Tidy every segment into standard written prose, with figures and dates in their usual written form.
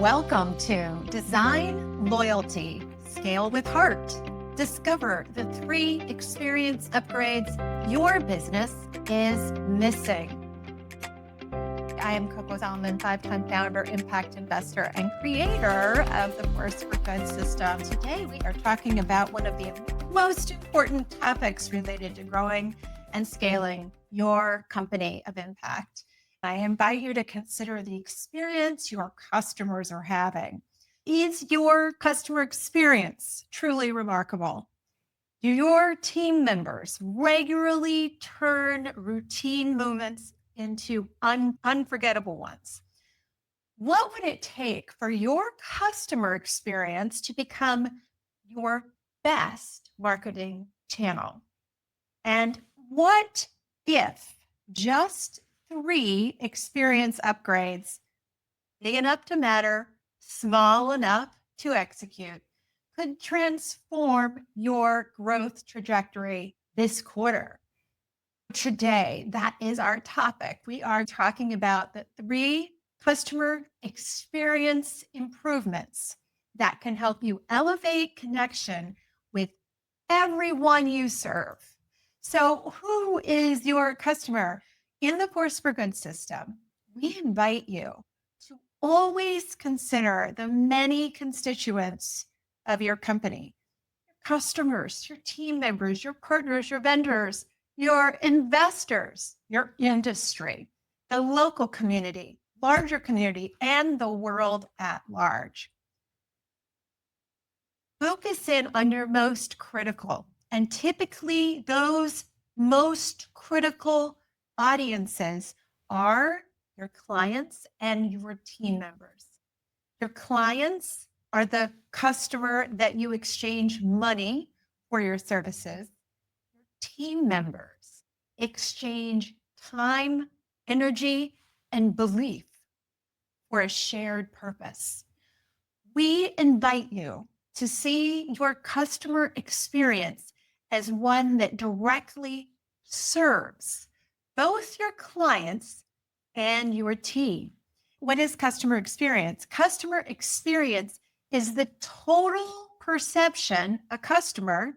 Welcome to Design Loyalty, Scale with Heart. Discover the 3 experience upgrades your business is missing. I am Coco Zalman, 5-time founder, impact investor, and creator of the Force for Good system. Today, we are talking about one of the most important topics related to growing and scaling your company of impact. I invite you to consider the experience your customers are having. Is your customer experience truly remarkable? Do your team members regularly turn routine moments into unforgettable ones? What would it take for your customer experience to become your best marketing channel? And what if just 3 experience upgrades, big enough to matter, small enough to execute, could transform your growth trajectory this quarter? Today, that is our topic. We are talking about the 3 customer experience improvements that can help you elevate connection with everyone you serve. So, who is your customer? In the Force for Good system, we invite you to always consider the many constituents of your company: your customers, your team members, your partners, your vendors, your investors, your industry, the local community, larger community, and the world at large. Focus in on your most critical, and typically those most critical audiences are your clients and your team members. Your clients are the customer that you exchange money for your services. Your team members exchange time, energy, and belief for a shared purpose. We invite you to see your customer experience as one that directly serves both your clients and your team. What is customer experience? Customer experience is the total perception a customer,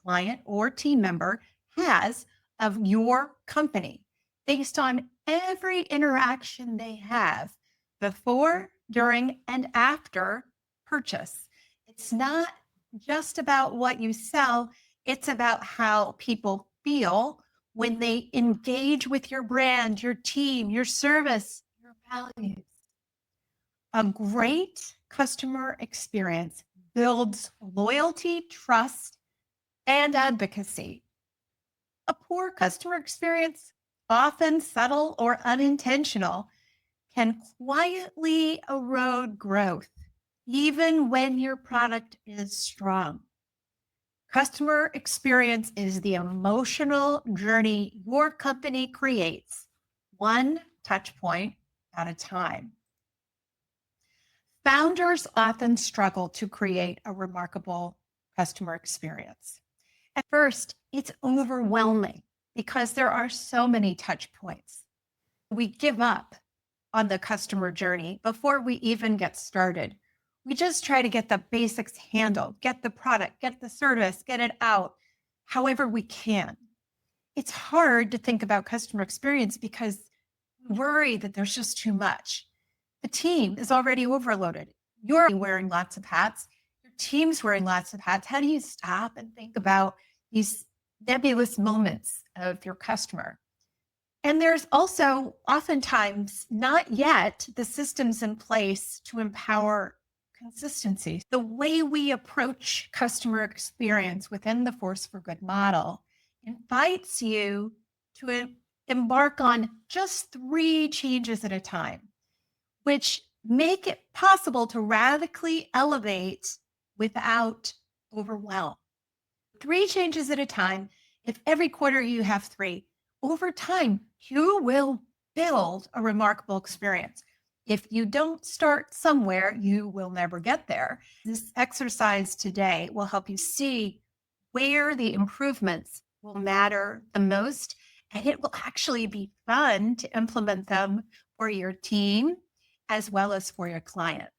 client, or team member has of your company based on every interaction they have before, during, and after purchase. It's not just about what you sell, it's about how people feel when they engage with your brand, your team, your service, your values. A great customer experience builds loyalty, trust, and advocacy. A poor customer experience, often subtle or unintentional, can quietly erode growth, even when your product is strong. Customer experience is the emotional journey your company creates, one touch point at a time. Founders often struggle to create a remarkable customer experience. At first, it's overwhelming because there are so many touch points. We give up on the customer journey before we even get started. We just try to get the basics handled, get the product, get the service, get it out, however we can. It's hard to think about customer experience because we worry that there's just too much. The team is already overloaded. You're wearing lots of hats. Your team's wearing lots of hats. How do you stop and think about these nebulous moments of your customer? And there's also oftentimes not yet the systems in place to empower consistency. The way we approach customer experience within the Force for Good model invites you to embark on just 3 changes at a time, which make it possible to radically elevate without overwhelm. 3 changes at a time. If every quarter you have 3, over time, you will build a remarkable experience. If you don't start somewhere, you will never get there. This exercise today will help you see where the improvements will matter the most, and it will actually be fun to implement them for your team as well as for your clients.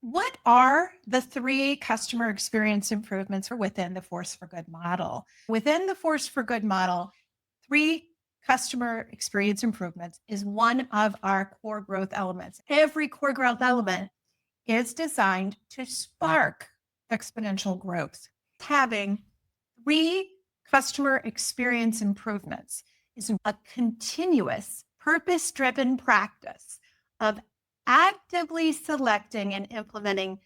What are the 3 customer experience improvements within the Force for Good model? Within the Force for Good model, 3 customer experience improvements is one of our core growth elements. Every core growth element is designed to spark exponential growth. Having 3 customer experience improvements is a continuous, purpose-driven practice of actively selecting and implementing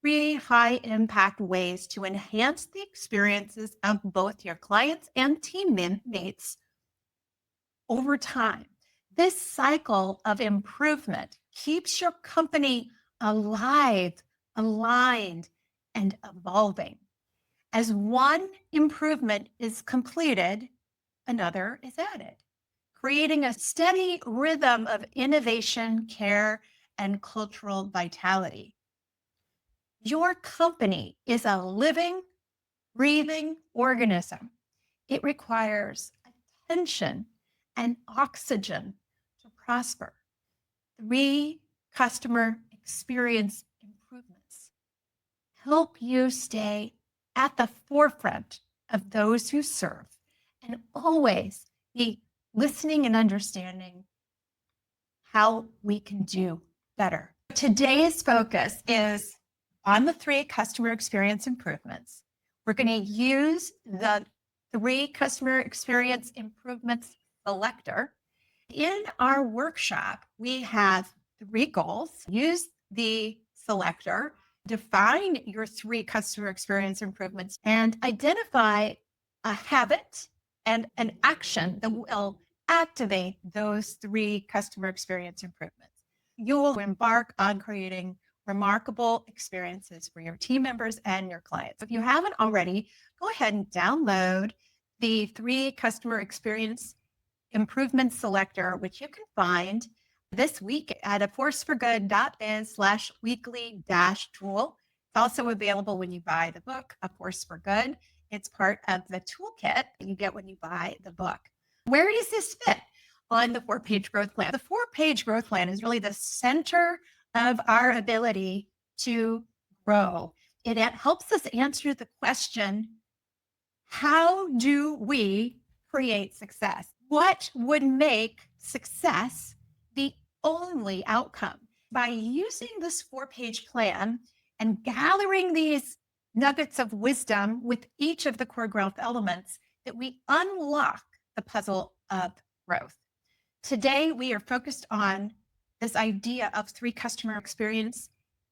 3 high-impact ways to enhance the experiences of both your clients and teammates over time. This cycle of improvement keeps your company alive, aligned, and evolving. As one improvement is completed, another is added, creating a steady rhythm of innovation, care, and cultural vitality. Your company is a living, breathing organism. It requires attention and oxygen to prosper. 3 customer experience improvements help you stay at the forefront of those who serve and always be listening and understanding how we can do better. Today's focus is on the 3 customer experience improvements. We're going to use the 3 customer experience improvements selector. In our workshop, we have 3 goals. Use the selector, define your 3 customer experience improvements, and identify a habit and an action that will activate those 3 customer experience improvements. You will embark on creating remarkable experiences for your team members and your clients. If you haven't already, go ahead and download the 3 customer experience improvement selector, which you can find this week at aforceforgood.biz/weekly-tool. It's also available when you buy the book, A Force for Good. It's part of the toolkit that you get when you buy the book. Where does this fit on the 4-page growth plan? The 4-page growth plan is really the center of our ability to grow. It helps us answer the question, how do we create success? What would make success the only outcome? By using this 4-page plan and gathering these nuggets of wisdom with each of the core growth elements, that we unlock the puzzle of growth. Today, we are focused on this idea of 3 customer experience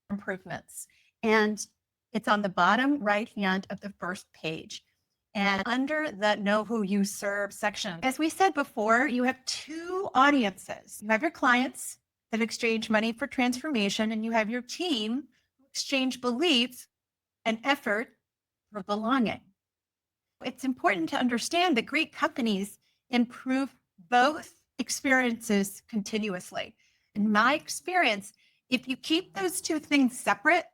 improvements. And it's on the bottom right hand of the first page. And under the Know Who You Serve section, as we said before, you have 2 audiences. You have your clients that exchange money for transformation, and you have your team who exchange beliefs and effort for belonging. It's important to understand that great companies improve both experiences continuously. In my experience, if you keep those 2 things separate,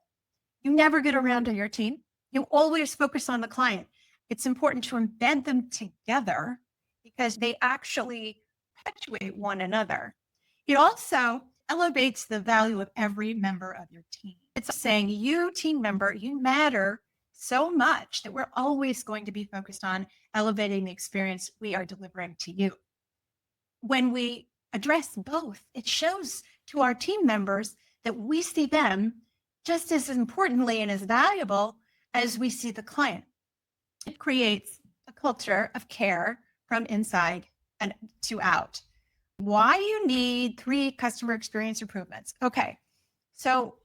you never get around to your team. You always focus on the client. It's important to embed them together because they actually perpetuate one another. It also elevates the value of every member of your team. It's saying, you team member, you matter so much that we're always going to be focused on elevating the experience we are delivering to you. When we address both, it shows to our team members that we see them just as importantly and as valuable as we see the client. It creates a culture of care from inside and to out. Why you need 3 customer experience improvements? Okay, so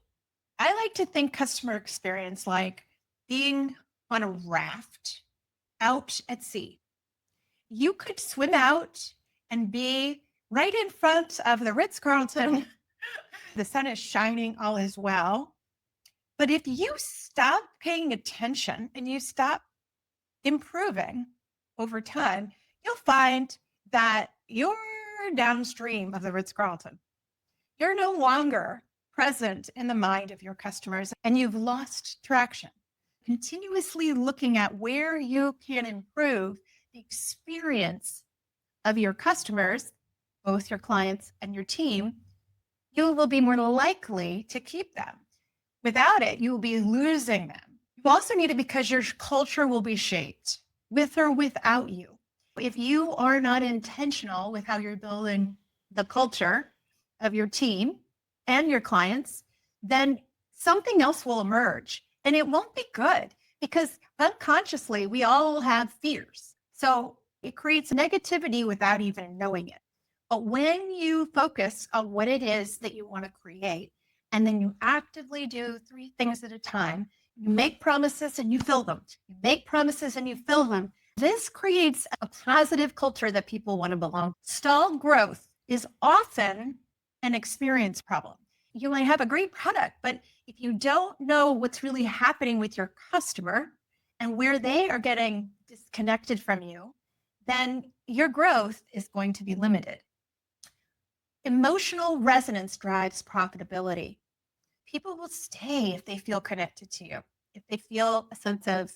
I like to think customer experience like being on a raft out at sea. You could swim out and be right in front of the Ritz-Carlton. The sun is shining, all is well. But if you stop paying attention and you stop improving over time, you'll find that you're downstream of the Ritz-Carlton. You're no longer present in the mind of your customers and you've lost traction. Continuously looking at where you can improve the experience of your customers, both your clients and your team, you will be more likely to keep them. Without it, you will be losing them. You also need it because your culture will be shaped with or without you. If you are not intentional with how you're building the culture of your team and your clients, then something else will emerge and it won't be good because unconsciously we all have fears. So it creates negativity without even knowing it. But when you focus on what it is that you want to create, and then you actively do 3 things at a time, you make promises and you fill them. You make promises and you fill them. This creates a positive culture that people want to belong. Stalled growth is often an experience problem. You might have a great product, but if you don't know what's really happening with your customer and where they are getting disconnected from you, then your growth is going to be limited. Emotional resonance drives profitability. People will stay if they feel connected to you, if they feel a sense of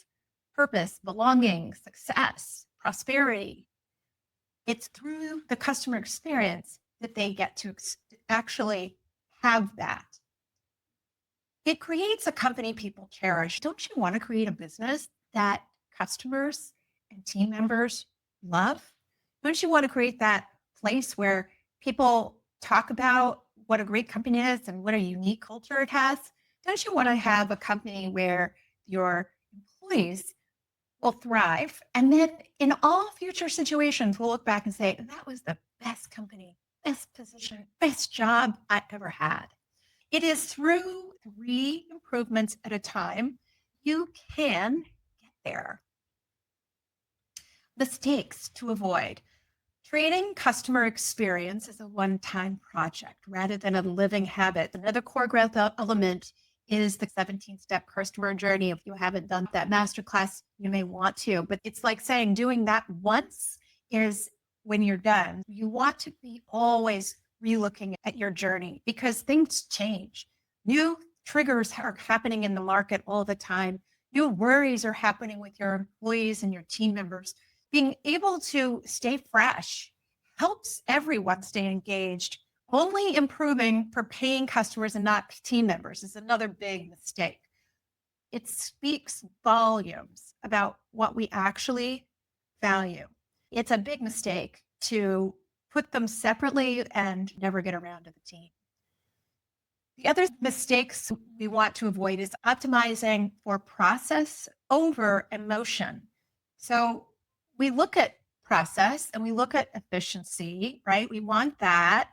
purpose, belonging, success, prosperity. It's through the customer experience that they get to actually have that. It creates a company people cherish. Don't you want to create a business that customers and team members love? Don't you want to create that place where people talk about what a great company is and what a unique culture it has? Don't you want to have a company where your employees will thrive? And then in all future situations, we'll look back and say, that was the best company, best position, best job I ever had. It is through 3 improvements at a time you can get there. Mistakes to avoid. Treating customer experience as a one-time project rather than a living habit. Another core growth element is the 17-step customer journey. If you haven't done that masterclass, you may want to, but it's like saying doing that once is when you're done. You want to be always relooking at your journey because things change. New triggers are happening in the market all the time. New worries are happening with your employees and your team members. Being able to stay fresh helps everyone stay engaged. Only improving for paying customers and not team members is another big mistake. It speaks volumes about what we actually value. It's a big mistake to put them separately and never get around to the team. The other mistakes we want to avoid is optimizing for process over emotion. So we look at process and we look at efficiency, right? We want that.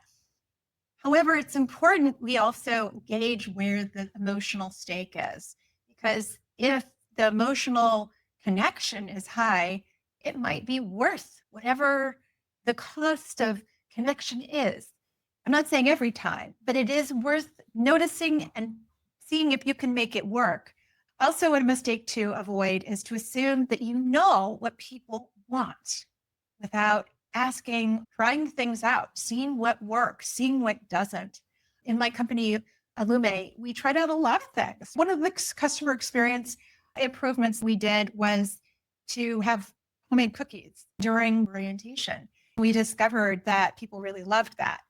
However, it's important we also gauge where the emotional stake is, because if the emotional connection is high, it might be worth whatever the cost of connection is. I'm not saying every time, but it is worth noticing and seeing if you can make it work. Also, a mistake to avoid is to assume that you know what people want without asking, trying things out, seeing what works, seeing what doesn't. In my company, Illume, we tried out a lot of things. One of the customer experience improvements we did was to have homemade cookies during orientation. We discovered that people really loved that.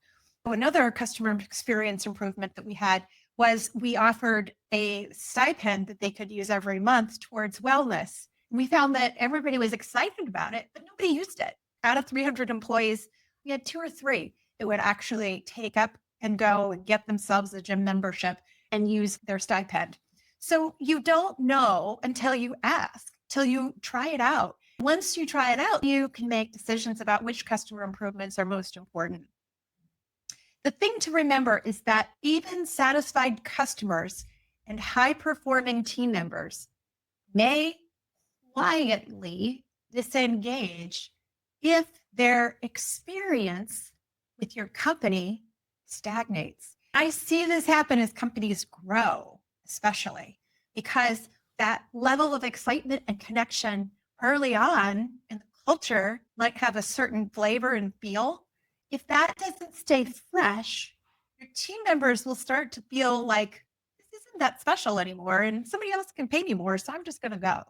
Another customer experience improvement that we had was we offered a stipend that they could use every month towards wellness. We found that everybody was excited about it, but nobody used it. Out of 300 employees, we had 2 or 3 that would actually take up and go and get themselves a gym membership and use their stipend. So you don't know until you ask, till you try it out. Once you try it out, you can make decisions about which customer improvements are most important. The thing to remember is that even satisfied customers and high-performing team members may quietly disengage if their experience with your company stagnates. I see this happen as companies grow, especially because that level of excitement and connection early on in the culture might have a certain flavor and feel. If that doesn't stay fresh, your team members will start to feel like this isn't that special anymore and somebody else can pay me more, so I'm just going to go.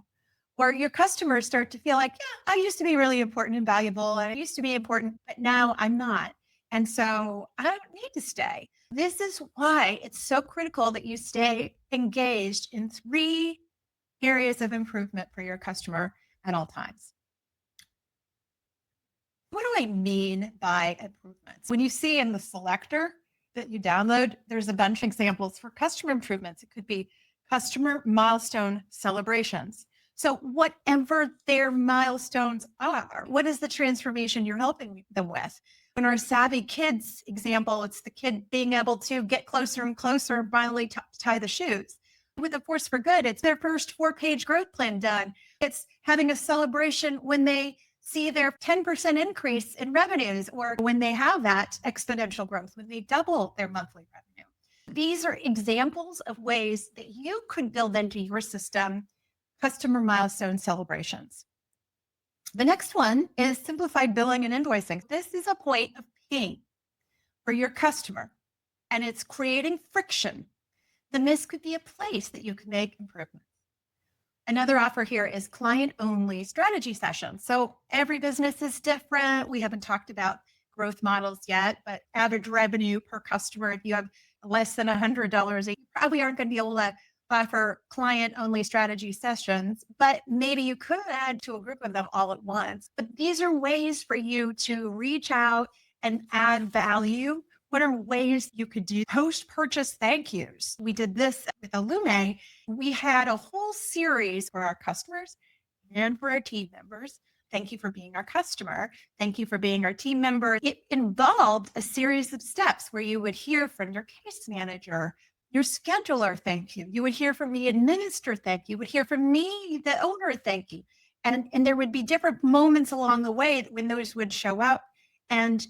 Or your customers start to feel like, yeah, I used to be really important and valuable and I used to be important, but now I'm not. And so I don't need to stay. This is why it's so critical that you stay engaged in 3 areas of improvement for your customer at all times. What do I mean by improvements? When you see in the Selector that you download, there's a bunch of examples for customer improvements. It could be customer milestone celebrations. So whatever their milestones are, what is the transformation you're helping them with? In our Savvy Kids example, it's the kid being able to get closer and closer and finally tie the shoes. With the Force for Good, it's their first 4-page growth plan done. It's having a celebration when they see their 10% increase in revenues, or when they have that exponential growth, when they double their monthly revenue. These are examples of ways that you could build into your system customer milestone celebrations. The next one is simplified billing and invoicing. This is a point of pain for your customer, and it's creating friction. Then this could be a place that you can make improvements. Another offer here is client-only strategy sessions. So every business is different. We haven't talked about growth models yet, but average revenue per customer, if you have less than $100, you probably aren't going to be able to offer client-only strategy sessions, but maybe you could add to a group of them all at once. But these are ways for you to reach out and add value. What are ways you could do post-purchase thank yous? We did this with Illume. We had a whole series for our customers and for our team members. Thank you for being our customer. Thank you for being our team member. It involved a series of steps where you would hear from your case manager, your scheduler, thank you. You would hear from the administrator, thank you. You would hear from me, the owner, thank you. And there would be different moments along the way when those would show up, and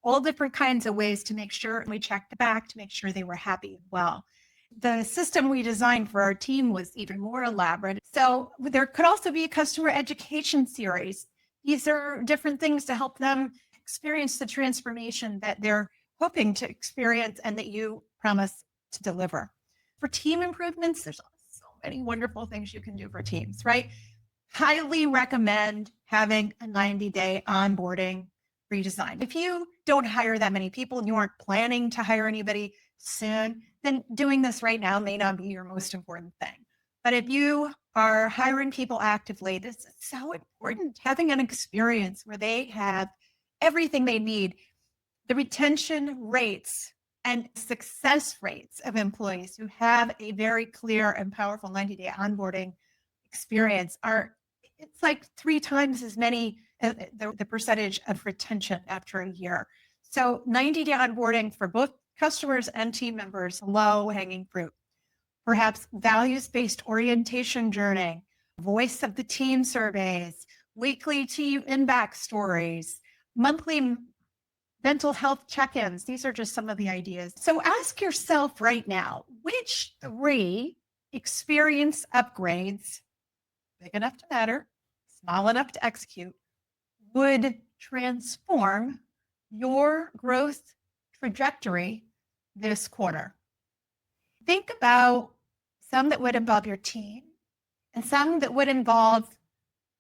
all different kinds of ways to make sure we checked back to make sure they were happy and well. The system we designed for our team was even more elaborate. So there could also be a customer education series. These are different things to help them experience the transformation that they're hoping to experience and that you promise to deliver. For team improvements, there's so many wonderful things you can do for teams, right? Highly recommend having a 90-day onboarding redesign. If you don't hire that many people and you aren't planning to hire anybody soon, then doing this right now may not be your most important thing. But if you are hiring people actively, this is so important. Having an experience where they have everything they need. The retention rates and success rates of employees who have a very clear and powerful 90-day onboarding experience it's like 3 times as many, the percentage of retention after a year. So 90-day onboarding for both customers and team members, low-hanging fruit. Perhaps values-based orientation journey, voice of the team surveys, weekly team in-back stories, monthly mental health check-ins. These are just some of the ideas. So ask yourself right now, which 3 experience upgrades, big enough to matter, small enough to execute, would transform your growth trajectory this quarter? Think about some that would involve your team and some that would involve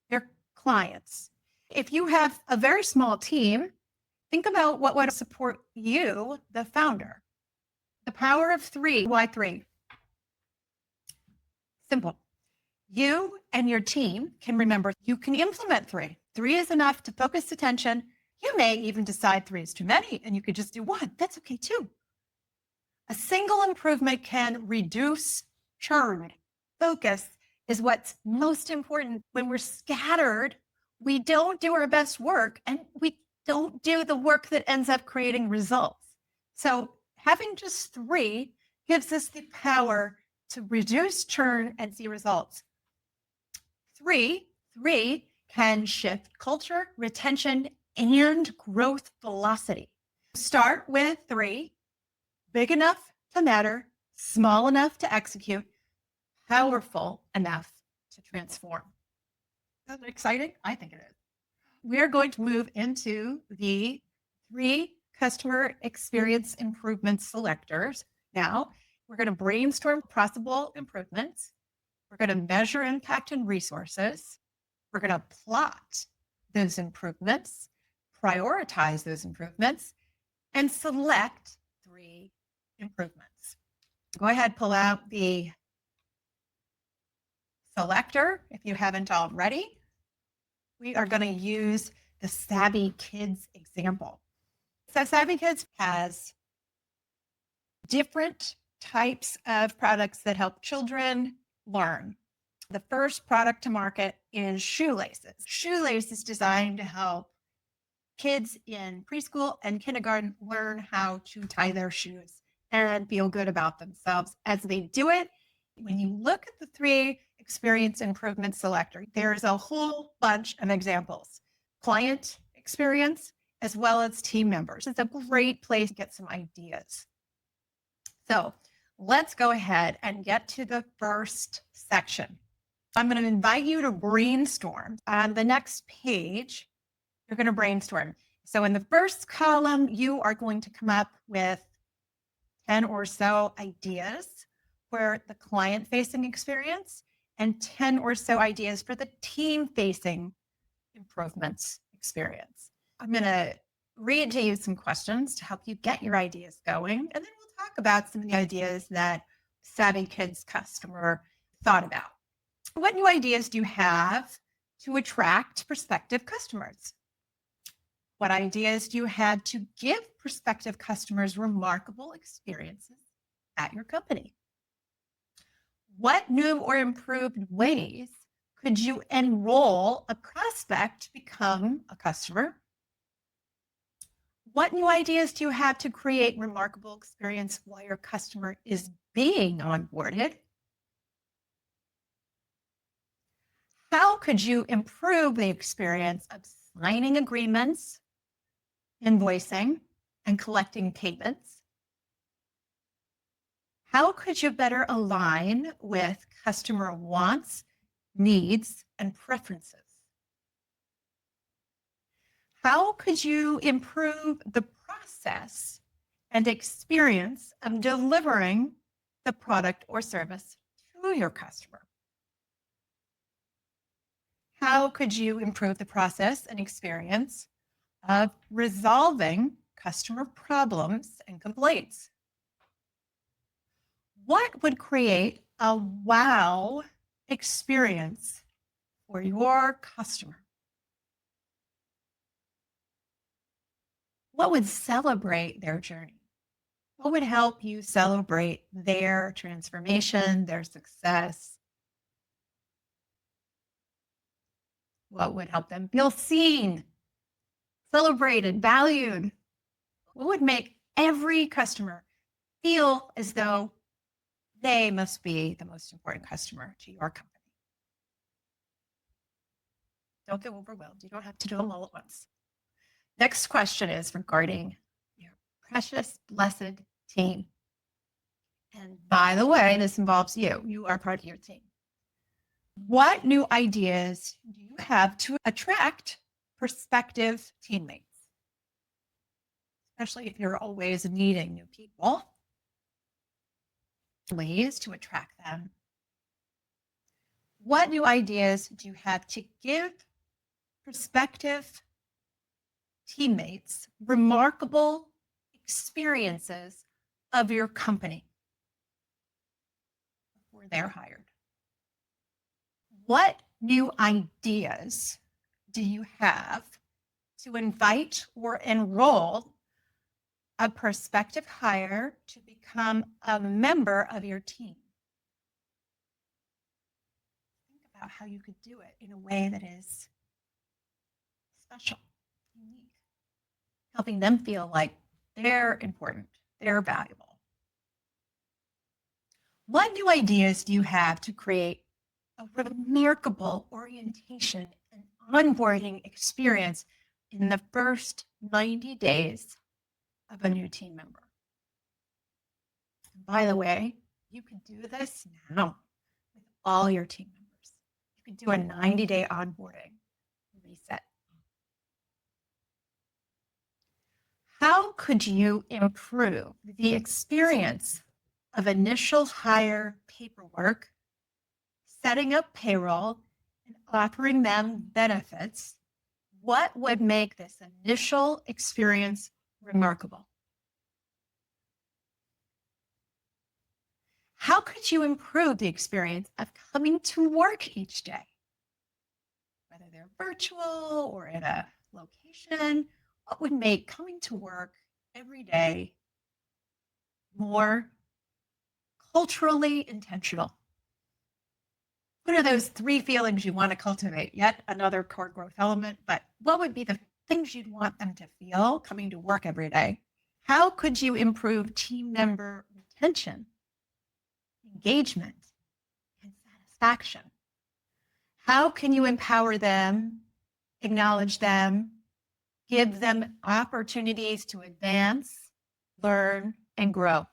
your clients. If you have a very small team, think about what would support you, the founder. The power of 3. Why 3? Simple. You and your team can remember you can implement 3. 3 is enough to focus attention. You may even decide 3 is too many and you could just do 1. That's okay too. A single improvement can reduce churn. Focus is what's most important. When we're scattered, we don't do our best work and we don't do the work that ends up creating results. So having just 3 gives us the power to reduce churn and see results. 3 can shift culture, retention, and growth velocity. Start with 3, big enough to matter, small enough to execute, powerful enough to transform. Isn't that exciting? I think it is. We're going to move into the 3 customer experience improvement selectors. Now, we're going to brainstorm possible improvements. We're going to measure impact and resources. We're going to plot those improvements, prioritize those improvements, and select 3 improvements. Go ahead, pull out the Selector if you haven't already. We are going to use the Savvy Kids example. So Savvy Kids has different types of products that help children learn. The first product to market is shoelaces. Shoelace is designed to help kids in preschool and kindergarten learn how to tie their shoes and feel good about themselves as they do it. When you look at the 3 experience improvement selector, there's a whole bunch of examples. Client experience as well as team members. It's a great place to get some ideas. So let's go ahead and get to the first section. I'm going to invite you to brainstorm. On the next page, you're going to brainstorm. So in the first column, you are going to come up with 10 or so ideas for the client-facing experience and 10 or so ideas for the team-facing improvements experience. I'm going to read to you some questions to help you get your ideas going, and then we'll talk about some of the ideas that Savvy Kids customer thought about. What new ideas do you have to attract prospective customers? What ideas do you have to give prospective customers remarkable experiences at your company? What new or improved ways could you enroll a prospect to become a customer? What new ideas do you have to create remarkable experience while your customer is being onboarded? How could you improve the experience of signing agreements, invoicing, and collecting payments? How could you better align with customer wants, needs, and preferences? How could you improve the process and experience of delivering the product or service to your customer? How could you improve the process and experience of resolving customer problems and complaints? What would create a wow experience for your customer? What would celebrate their journey? What would help you celebrate their transformation, their success? What would help them feel seen, celebrated, valued? What would make every customer feel as though they must be the most important customer to your company? Don't get overwhelmed. You don't have to do them all at once. Next question is regarding your precious, blessed team. And by the way, this involves you. You are part of your team. What new ideas do you have to attract prospective teammates? Especially if you're always needing new people. Ways to attract them. What new ideas do you have to give prospective teammates remarkable experiences of your company before they're hired? What new ideas do you have to invite or enroll a prospective hire to become a member of your team? Think about how you could do it in a way that is special, unique, helping them feel like they're important, they're valuable. What new ideas do you have to create a remarkable orientation and onboarding experience in the first 90 days of a new team member? And by the way, you can do this now with all your team members. You can do a 90-day onboarding reset. How could you improve the experience of initial hire paperwork, setting up payroll, and offering them benefits? What would make this initial experience remarkable? How could you improve the experience of coming to work each day? Whether they're virtual or in a location, what would make coming to work every day more culturally intentional? What are those 3 feelings you want to cultivate? Yet another core growth element, but what would be the things you'd want them to feel coming to work every day? How could you improve team member retention, engagement, and satisfaction? How can you empower them, acknowledge them, give them opportunities to advance, learn, and grow?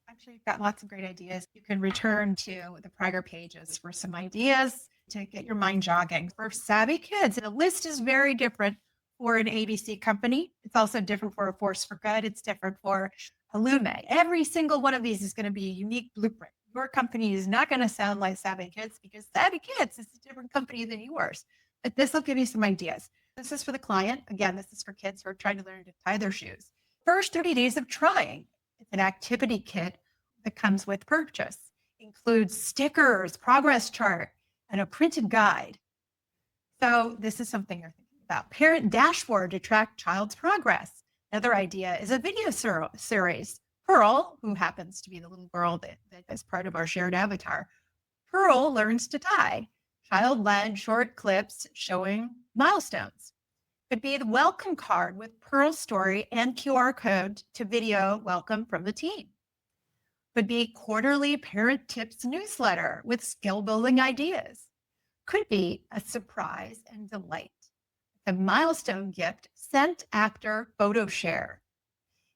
I'm sure you've got lots of great ideas. You can return to the prior pages for some ideas to get your mind jogging. For savvy kids, the list is very different for an ABC company. It's also different for a Force for Good. It's different for a Lume. Every single one of these is going to be a unique blueprint. Your company is not going to sound like Savvy Kids because Savvy Kids is a different company than yours. But this will give you some ideas. This is for the client. Again, this is for kids who are trying to learn to tie their shoes. First 30 days of trying. It's an activity kit that comes with purchase. Includes stickers, progress chart, and a printed guide. So this is something you're thinking about. Parent dashboard to track child's progress. Another idea is a video series. Pearl, who happens to be the little girl that is part of our shared avatar, Pearl learns to tie. Child-led short clips showing milestones. Could be the welcome card with Pearl's story and QR code to video welcome from the team. Could be quarterly parent tips newsletter with skill building ideas. Could be a surprise and delight. A milestone gift sent after photo share.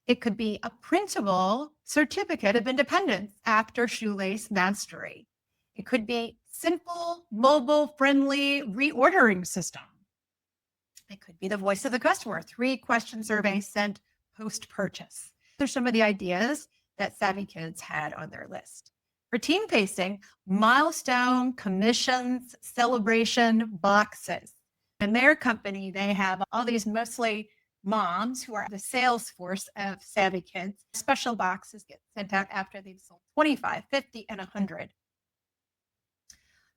It could be a printable certificate of independence after shoelace mastery. It could be simple, mobile-friendly reordering system. It could be the voice of the customer, 3 question survey sent post-purchase. Those are some of the ideas that Savvy Kids had on their list. For team facing, milestone, commissions, celebration boxes. In their company, they have all these mostly moms who are the sales force of Savvy Kids. Special boxes get sent out after they've sold 25, 50, and 100.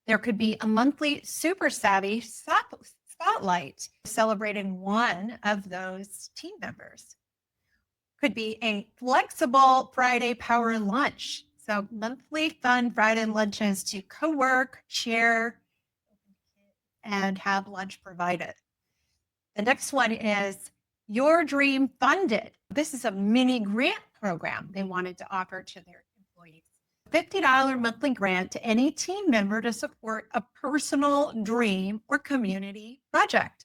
There could be a monthly super savvy spotlight celebrating one of those team members. Could be a flexible Friday power lunch. So monthly fun Friday lunches to co-work, share, and have lunch provided. The next one is Your Dream Funded. This is a mini grant program they wanted to offer to their employees. $50 monthly grant to any team member to support a personal dream or community project.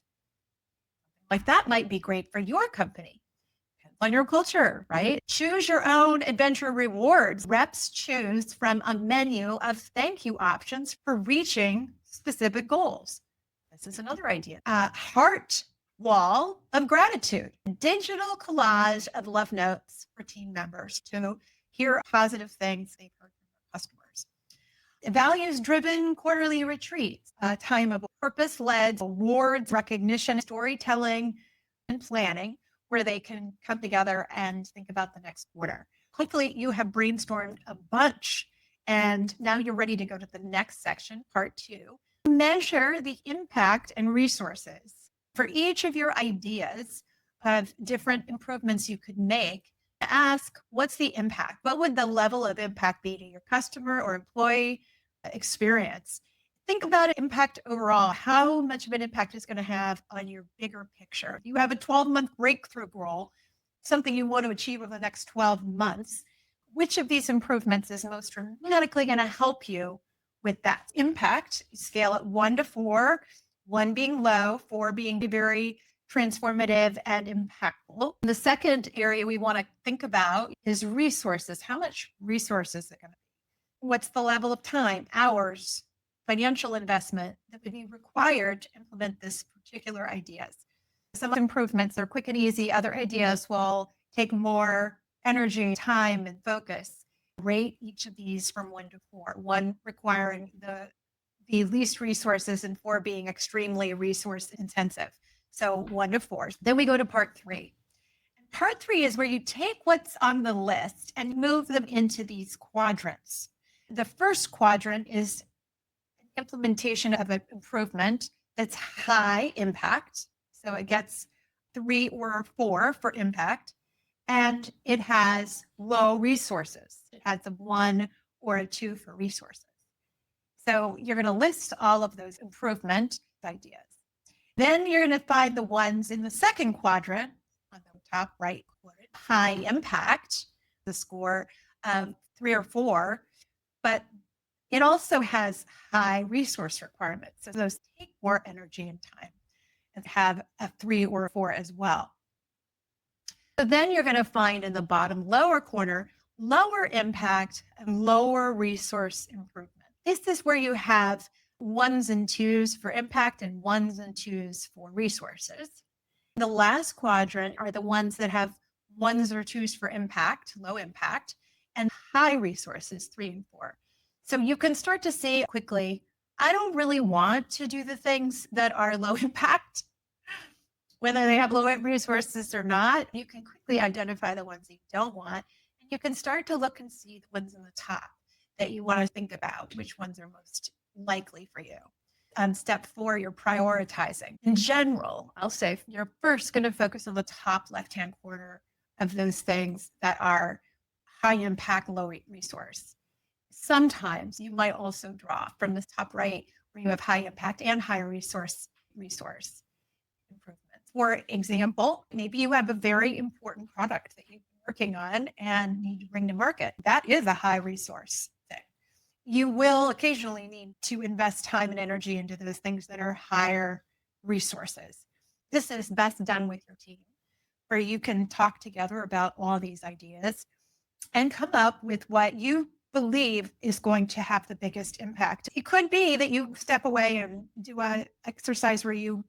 Like that might be great for your company. Depends on your culture, right? Choose your own adventure rewards. Reps choose from a menu of thank you options for reaching specific goals. This is another idea. Heart wall of gratitude. Digital collage of love notes for team members to hear positive things they've heard from their customers. Values-driven quarterly retreats, a time of purpose-led awards, recognition, storytelling, and planning, where they can come together and think about the next quarter. Hopefully you have brainstormed a bunch, and now you're ready to go to the next section, part 2. Measure the impact and resources. For each of your ideas of different improvements you could make, ask, what's the impact? What would the level of impact be to your customer or employee experience? Think about impact overall. How much of an impact is going to have on your bigger picture? If you have a 12-month breakthrough goal, something you want to achieve over the next 12 months, which of these improvements is most dramatically going to help you with that impact? Scale it 1 to 4, 1 being low, 4 being very transformative and impactful. The second area we want to think about is resources. How much resources is it going to be? What's the level of time, hours, financial investment that would be required to implement this particular ideas? Some improvements are quick and easy. Other ideas will take more energy, time, and focus. Rate each of these from 1 to 4, 1 requiring the least resources and 4 being extremely resource intensive. So 1 to 4. Then we go to part 3. Part 3 is where you take what's on the list and move them into these quadrants. The first quadrant is implementation of an improvement that's high impact. So it gets 3 or 4 for impact, and it has low resources. It has a 1 or a 2 for resources. So you're going to list all of those improvement ideas. Then you're going to find the ones in the second quadrant on the top right quadrant, high impact, the score of 3 or 4, but it also has high resource requirements. So those take more energy and time and have a 3 or a 4 as well. So then you're going to find in the bottom lower corner, lower impact and lower resource improvement. This is where you have 1s and 2s for impact and 1s and 2s for resources. The last quadrant are the ones that have 1s or 2s for impact, low impact, and high resources, 3 and 4. So you can start to see quickly, I don't really want to do the things that are low impact, whether they have low resources or not. You can quickly identify the ones you don't want, and you can start to look and see the ones in the top that you want to think about, which ones are most likely for you. Step 4, you're prioritizing. In general, I'll say you're first going to focus on the top left-hand corner of those things that are high impact, low resource. Sometimes you might also draw from the top right where you have high impact and high resource improvements. For example, maybe you have a very important product that you've been working on and need to bring to market. That is a high resource thing. You will occasionally need to invest time and energy into those things that are higher resources. This is best done with your team, where you can talk together about all these ideas and come up with what you believe is going to have the biggest impact. It could be that you step away and do an exercise where you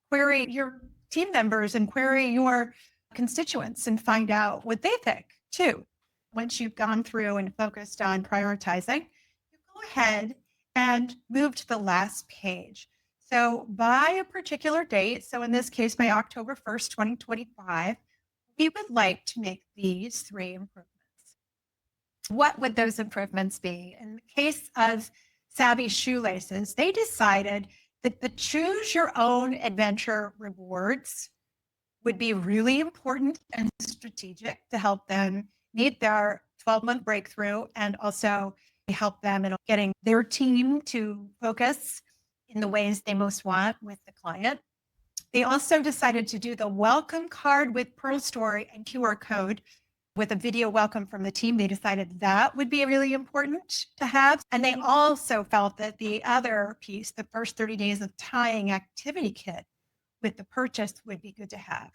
query your team members and query your constituents and find out what they think too. Once you've gone through and focused on prioritizing, you go ahead and move to the last page. So by a particular date, so in this case, by October 1st, 2025, we would like to make these 3 improvements. What would those improvements be? In the case of Savvy Shoelaces, they decided that the choose your own adventure rewards would be really important and strategic to help them meet their 12-month breakthrough and also help them in getting their team to focus in the ways they most want with the client. They also decided to do the welcome card with Pearl Story and QR code with a video welcome from the team. They decided that would be really important to have. And they also felt that the other piece, the first 30 days of tying activity kit with the purchase, would be good to have.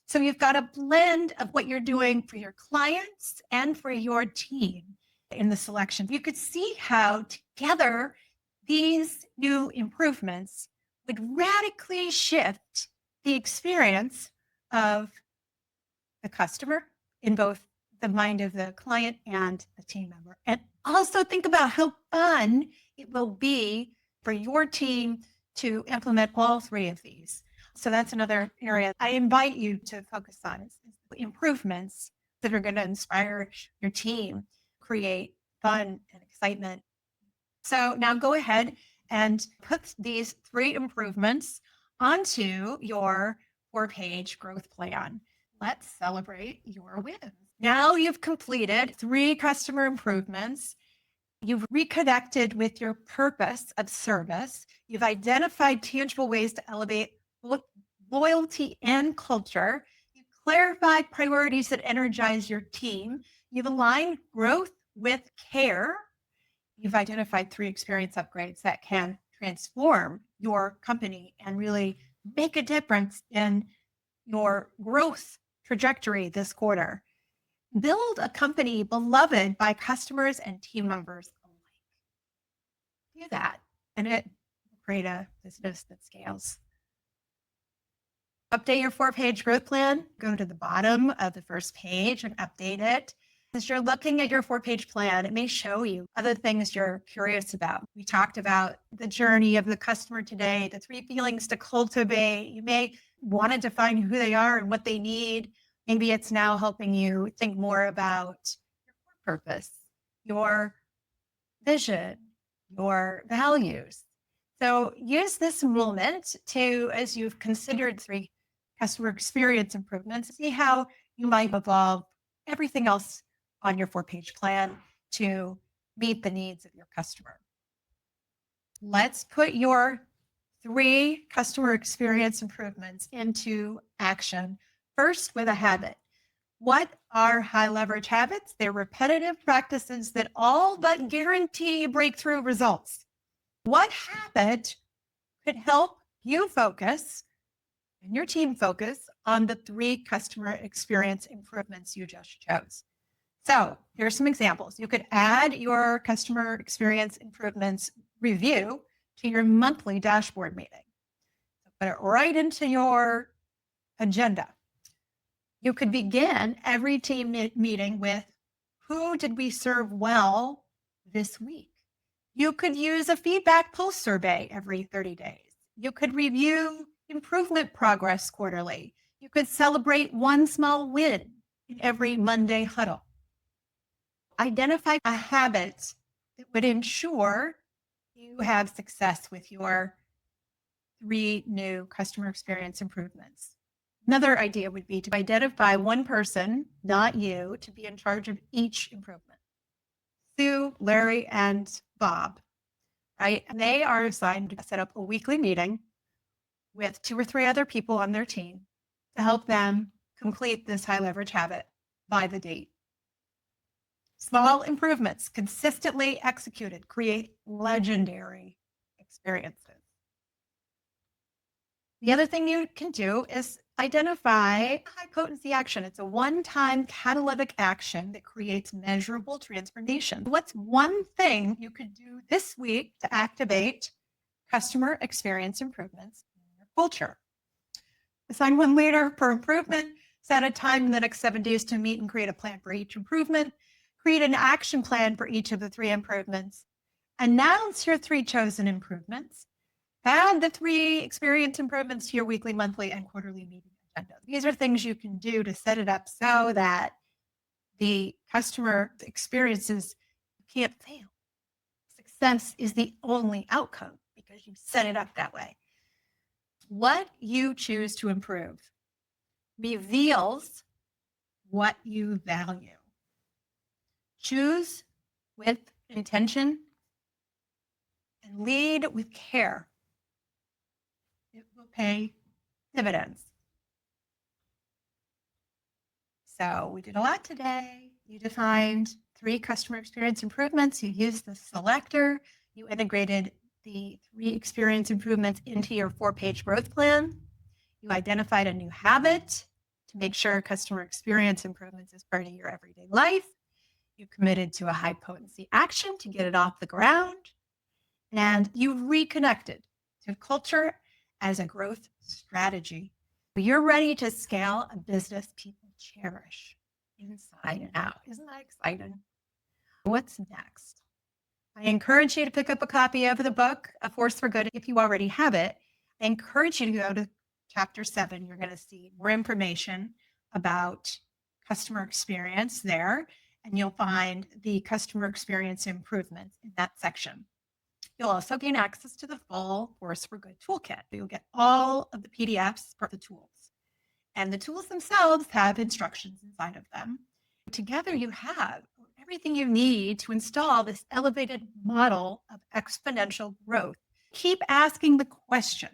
So you've got a blend of what you're doing for your clients and for your team in the selection. You could see how together these new improvements would radically shift the experience of the customer in both the mind of the client and the team member. And also think about how fun it will be for your team to implement all 3 of these. So that's another area I invite you to focus on is improvements that are going to inspire your team, create fun and excitement. So now go ahead and put these 3 improvements onto your 4-page growth plan. Let's celebrate your wins. Now you've completed 3 customer improvements. You've reconnected with your purpose of service. You've identified tangible ways to elevate loyalty and culture. You've clarified priorities that energize your team. You've aligned growth with care. You've identified 3 experience upgrades that can transform your company and really make a difference in your growth trajectory this quarter. Build a company beloved by customers and team members alike. Do that, and it will create a business that scales. Update your 4-page growth plan. Go to the bottom of the first page and update it. As you're looking at your 4-page plan, it may show you other things you're curious about. We talked about the journey of the customer today, the 3 feelings to cultivate. You may want to define who they are and what they need. Maybe it's now helping you think more about your purpose, your vision, your values. So use this moment to, as you've considered 3 customer experience improvements, see how you might evolve everything else on your 4-page plan to meet the needs of your customer. Let's put your 3 customer experience improvements into action. First, with a habit. What are high leverage habits? They're repetitive practices that all but guarantee breakthrough results. What habit could help you focus and your team focus on the 3 customer experience improvements you just chose? So here's some examples. You could add your customer experience improvements review to your monthly dashboard meeting. Put it right into your agenda. You could begin every team meeting with, who did we serve well this week? You could use a feedback pulse survey every 30 days. You could review improvement progress quarterly. You could celebrate one small win in every Monday huddle. Identify a habit that would ensure you have success with your 3 new customer experience improvements. Another idea would be to identify one person, not you, to be in charge of each improvement. Sue, Larry, and Bob, right? And they are assigned to set up a weekly meeting with 2 or 3 other people on their team to help them complete this high leverage habit by the date. Small improvements consistently executed create legendary experiences. The other thing you can do is identify high potency action. It's a one-time catalytic action that creates measurable transformation. What's one thing you could do this week to activate customer experience improvements in your culture? Assign one leader per improvement, set a time in the next 7 days to meet and create a plan for each improvement, create an action plan for each of the 3 improvements, announce your 3 chosen improvements, add the 3 experience improvements to your weekly, monthly, and quarterly meeting agenda. These are things you can do to set it up so that the customer experiences can't fail. Success is the only outcome because you set it up that way. What you choose to improve reveals what you value. Choose with intention and lead with care. It will pay dividends. So we did a lot today. You defined 3 customer experience improvements. You used the Selector. You integrated the 3 experience improvements into your 4-page growth plan. You identified a new habit to make sure customer experience improvements is part of your everyday life. You committed to a high potency action to get it off the ground. And you reconnected to culture as a growth strategy. You're ready to scale a business people cherish inside and out. Isn't that exciting? What's next? I encourage you to pick up a copy of the book, A Force for Good, if you already have it. I encourage you to go to chapter 7. You're going to see more information about customer experience there, and you'll find the customer experience improvements in that section. You'll also gain access to the full Force for Good toolkit. You'll get all of the PDFs for the tools. And the tools themselves have instructions inside of them. Together, you have everything you need to install this elevated model of exponential growth. Keep asking the question,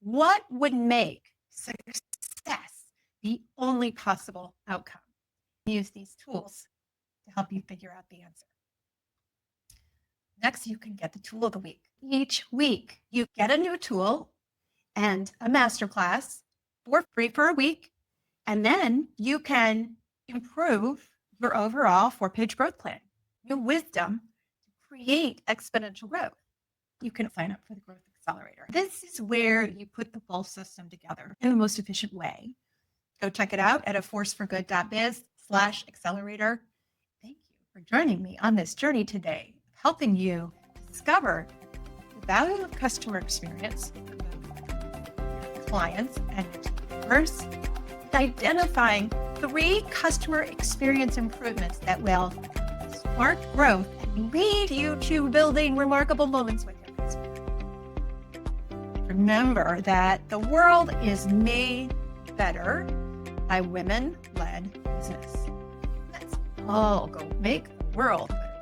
what would make success the only possible outcome? Use these tools to help you figure out the answer. Next, you can get the tool of the week. Each week, you get a new tool and a masterclass for free for a week, and then you can improve your overall 4-page growth plan, your wisdom to create exponential growth. You can sign up for the Growth Accelerator. This is where you put the full system together in the most efficient way. Go check it out at aforceforgood.biz/accelerator. Thank you for joining me on this journey today, helping you discover the value of customer experience for both clients and your team members, identifying 3 customer experience improvements that will spark growth and lead you to building remarkable moments with your customer. Remember that the world is made better by women-led business. Let's all go make the world better.